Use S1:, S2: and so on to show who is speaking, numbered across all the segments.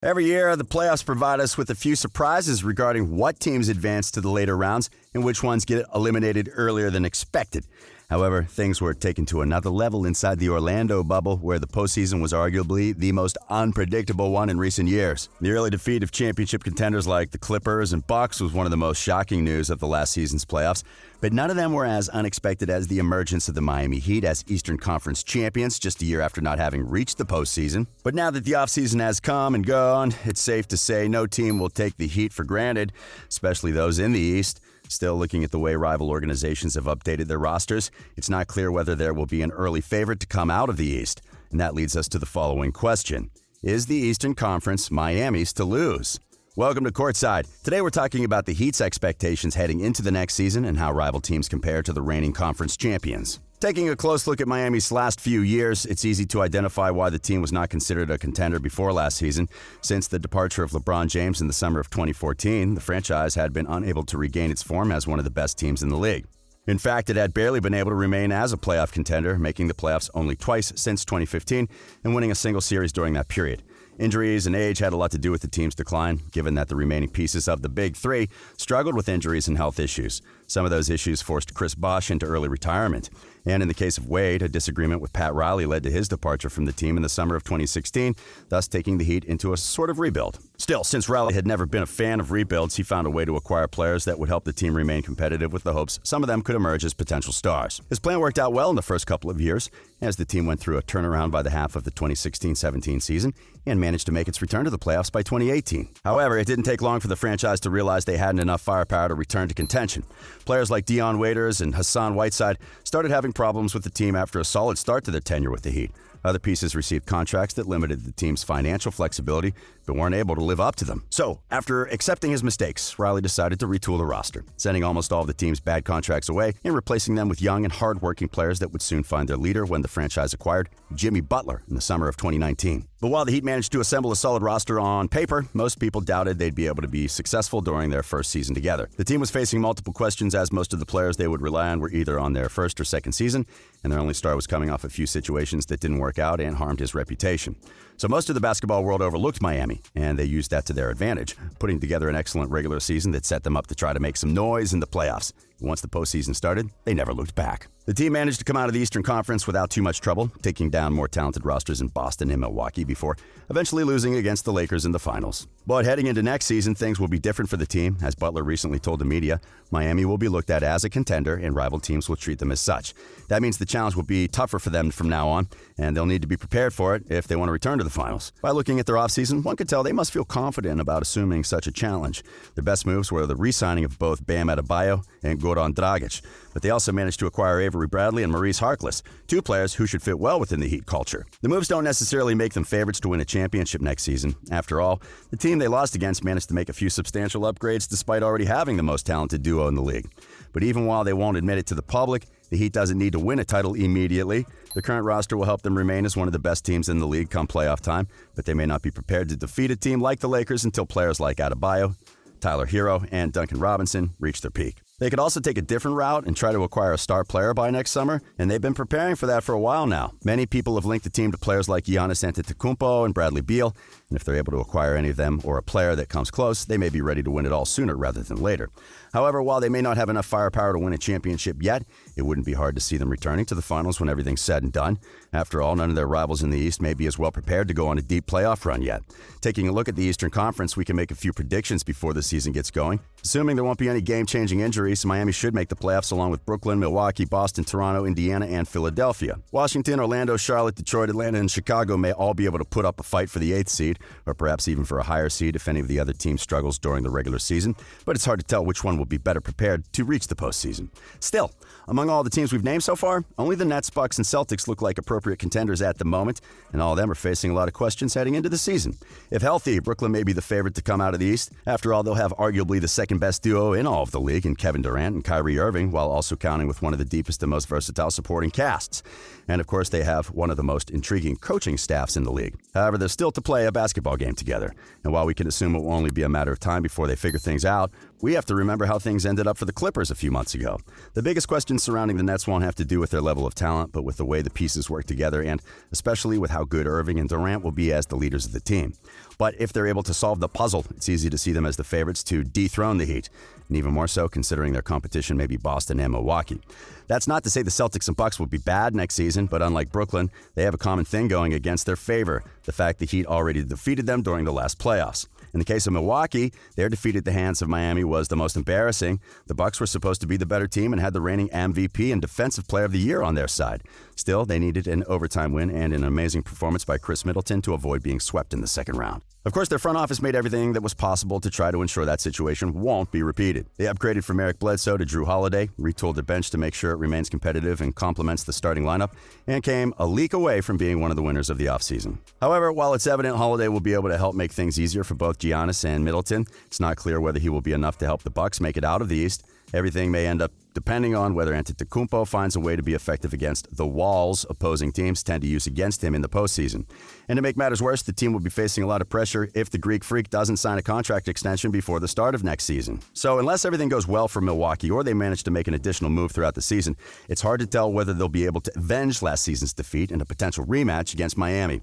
S1: Every year, the playoffs provide us with a few surprises regarding what teams advance to the later rounds and which ones get eliminated earlier than expected. However, things were taken to another level inside the Orlando bubble, where the postseason was arguably the most unpredictable one in recent years. The early defeat of championship contenders like the Clippers and Bucks was one of the most shocking news of the last season's playoffs, but none of them were as unexpected as the emergence of the Miami Heat as Eastern Conference champions just a year after not having reached the postseason. But now that the offseason has come and gone, it's safe to say no team will take the Heat for granted, especially those in the East. Still, looking at the way rival organizations have updated their rosters, it's not clear whether there will be an early favorite to come out of the East. And that leads us to the following question. Is the Eastern Conference Miami's to lose? Welcome to Courtside. Today we're talking about the Heat's expectations heading into the next season and how rival teams compare to the reigning conference champions. Taking a close look at Miami's last few years, it's easy to identify why the team was not considered a contender before last season. Since the departure of LeBron James in the summer of 2014, the franchise had been unable to regain its form as one of the best teams in the league. In fact, it had barely been able to remain as a playoff contender, making the playoffs only twice since 2015 and winning a single series during that period. Injuries and age had a lot to do with the team's decline, given that the remaining pieces of the Big Three struggled with injuries and health issues. Some of those issues forced Chris Bosh into early retirement. And in the case of Wade, a disagreement with Pat Riley led to his departure from the team in the summer of 2016, thus taking the Heat into a sort of rebuild. Still, since Riley had never been a fan of rebuilds, he found a way to acquire players that would help the team remain competitive with the hopes some of them could emerge as potential stars. His plan worked out well in the first couple of years, as the team went through a turnaround by the half of the 2016-17 season and managed to make its return to the playoffs by 2018. However, it didn't take long for the franchise to realize they hadn't enough firepower to return to contention. Players like Dion Waiters and Hassan Whiteside started having problems with the team after a solid start to their tenure with the Heat. Other pieces received contracts that limited the team's financial flexibility, but weren't able to live up to them. So, after accepting his mistakes, Riley decided to retool the roster, sending almost all of the team's bad contracts away and replacing them with young and hard-working players that would soon find their leader when the franchise acquired Jimmy Butler in the summer of 2019. But while the Heat managed to assemble a solid roster on paper, most people doubted they'd be able to be successful during their first season together. The team was facing multiple questions, as most of the players they would rely on were either on their first or second season, and their only star was coming off a few situations that didn't work out and harmed his reputation. So most of the basketball world overlooked Miami, and they used that to their advantage, putting together an excellent regular season that set them up to try to make some noise in the playoffs. Once the postseason started, they never looked back. The team managed to come out of the Eastern Conference without too much trouble, taking down more talented rosters in Boston and Milwaukee before eventually losing against the Lakers in the finals. But heading into next season, things will be different for the team. As Butler recently told the media, Miami will be looked at as a contender and rival teams will treat them as such. That means the challenge will be tougher for them from now on, and they'll need to be prepared for it if they want to return to the finals. By looking at their offseason, one could tell they must feel confident about assuming such a challenge. Their best moves were the re-signing of both Bam Adebayo and Goran Dragic, but they also managed to acquire Avery Bradley and Maurice Harkless, two players who should fit well within the Heat culture. The moves don't necessarily make them favorites to win a championship next season. After all, the team they lost against managed to make a few substantial upgrades despite already having the most talented duo in the league. But even while they won't admit it to the public, the Heat doesn't need to win a title immediately. The current roster will help them remain as one of the best teams in the league come playoff time, but they may not be prepared to defeat a team like the Lakers until players like Adebayo, Tyler Hero, and Duncan Robinson reach their peak. They could also take a different route and try to acquire a star player by next summer, and they've been preparing for that for a while now. Many people have linked the team to players like Giannis Antetokounmpo and Bradley Beal, and if they're able to acquire any of them or a player that comes close, they may be ready to win it all sooner rather than later. However, while they may not have enough firepower to win a championship yet, it wouldn't be hard to see them returning to the finals when everything's said and done. After all, none of their rivals in the East may be as well prepared to go on a deep playoff run yet. Taking a look at the Eastern Conference, we can make a few predictions before the season gets going. Assuming there won't be any game-changing injuries, Miami should make the playoffs along with Brooklyn, Milwaukee, Boston, Toronto, Indiana, and Philadelphia. Washington, Orlando, Charlotte, Detroit, Atlanta, and Chicago may all be able to put up a fight for the 8th seed, or perhaps even for a higher seed if any of the other teams struggles during the regular season, but it's hard to tell which one will be better prepared to reach the postseason. Still, among all the teams we've named so far, only the Nets, Bucks, and Celtics look like appropriate contenders at the moment, and all of them are facing a lot of questions heading into the season. If healthy, Brooklyn may be the favorite to come out of the East. After all, they'll have arguably the second-best duo in all of the league in Kevin Durant and Kyrie Irving, while also counting with one of the deepest and most versatile supporting casts. And of course, they have one of the most intriguing coaching staffs in the league. However, there's still to play a basketball basketball game together. And while we can assume it will only be a matter of time before they figure things out, we have to remember how things ended up for the Clippers a few months ago. The biggest questions surrounding the Nets won't have to do with their level of talent, but with the way the pieces work together, and especially with how good Irving and Durant will be as the leaders of the team. But if they're able to solve the puzzle, it's easy to see them as the favorites to dethrone the Heat, and even more so considering their competition may be Boston and Milwaukee. That's not to say the Celtics and Bucks will be bad next season, but unlike Brooklyn, they have a common thing going against their favor, the fact the Heat already defeated them during the last playoffs. In the case of Milwaukee, their defeat at the hands of Miami was the most embarrassing. The Bucks were supposed to be the better team and had the reigning MVP and Defensive Player of the Year on their side. Still, they needed an overtime win and an amazing performance by Chris Middleton to avoid being swept in the second round. Of course, their front office made everything that was possible to try to ensure that situation won't be repeated. They upgraded from Eric Bledsoe to Drew Holiday, retooled their bench to make sure it remains competitive and complements the starting lineup, and came a league away from being one of the winners of the offseason. However, while it's evident Holiday will be able to help make things easier for both Giannis and Middleton, it's not clear whether he will be enough to help the Bucks make it out of the East. Everything may end up depending on whether Antetokounmpo finds a way to be effective against the walls opposing teams tend to use against him in the postseason. And to make matters worse, the team will be facing a lot of pressure if the Greek Freak doesn't sign a contract extension before the start of next season. So unless everything goes well for Milwaukee or they manage to make an additional move throughout the season, it's hard to tell whether they'll be able to avenge last season's defeat in a potential rematch against Miami.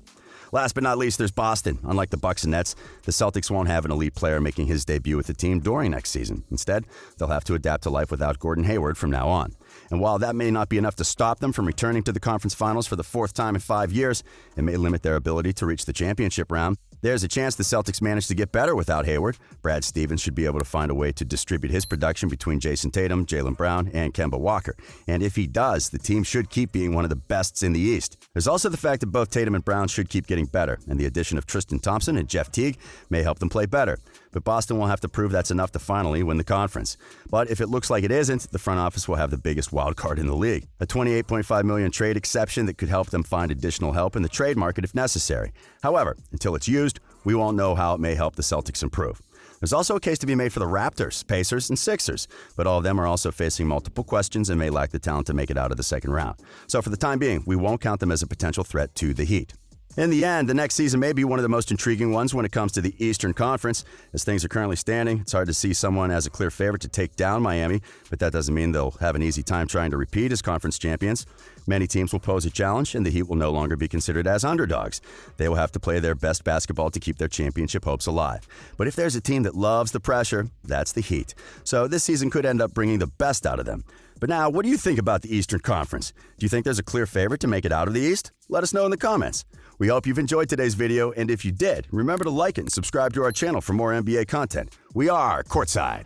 S1: Last but not least, there's Boston. Unlike the Bucks and Nets, the Celtics won't have an elite player making his debut with the team during next season. Instead, they'll have to adapt to life without Gordon Hayward from now on. And while that may not be enough to stop them from returning to the conference finals for the fourth time in 5 years, it may limit their ability to reach the championship round. There's a chance the Celtics manage to get better without Hayward. Brad Stevens should be able to find a way to distribute his production between Jason Tatum, Jaylen Brown, and Kemba Walker. And if he does, the team should keep being one of the bests in the East. There's also the fact that both Tatum and Brown should keep getting better, and the addition of Tristan Thompson and Jeff Teague may help them play better. But Boston will have to prove that's enough to finally win the conference. But if it looks like it isn't, the front office will have the biggest wild card in the league. A $28.5 million trade exception that could help them find additional help in the trade market if necessary. However, until it's used, we won't know how it may help the Celtics improve. There's also a case to be made for the Raptors, Pacers, and Sixers, but all of them are also facing multiple questions and may lack the talent to make it out of the second round. So for the time being, we won't count them as a potential threat to the Heat. In the end, the next season may be one of the most intriguing ones when it comes to the Eastern Conference. As things are currently standing, it's hard to see someone as a clear favorite to take down Miami, but that doesn't mean they'll have an easy time trying to repeat as conference champions. Many teams will pose a challenge, and the Heat will no longer be considered as underdogs. They will have to play their best basketball to keep their championship hopes alive. But if there's a team that loves the pressure, that's the Heat. So this season could end up bringing the best out of them. But now, what do you think about the Eastern Conference? Do you think there's a clear favorite to make it out of the East? Let us know in the comments. We hope you've enjoyed today's video, and if you did, remember to like it and subscribe to our channel for more NBA content. We are Courtside.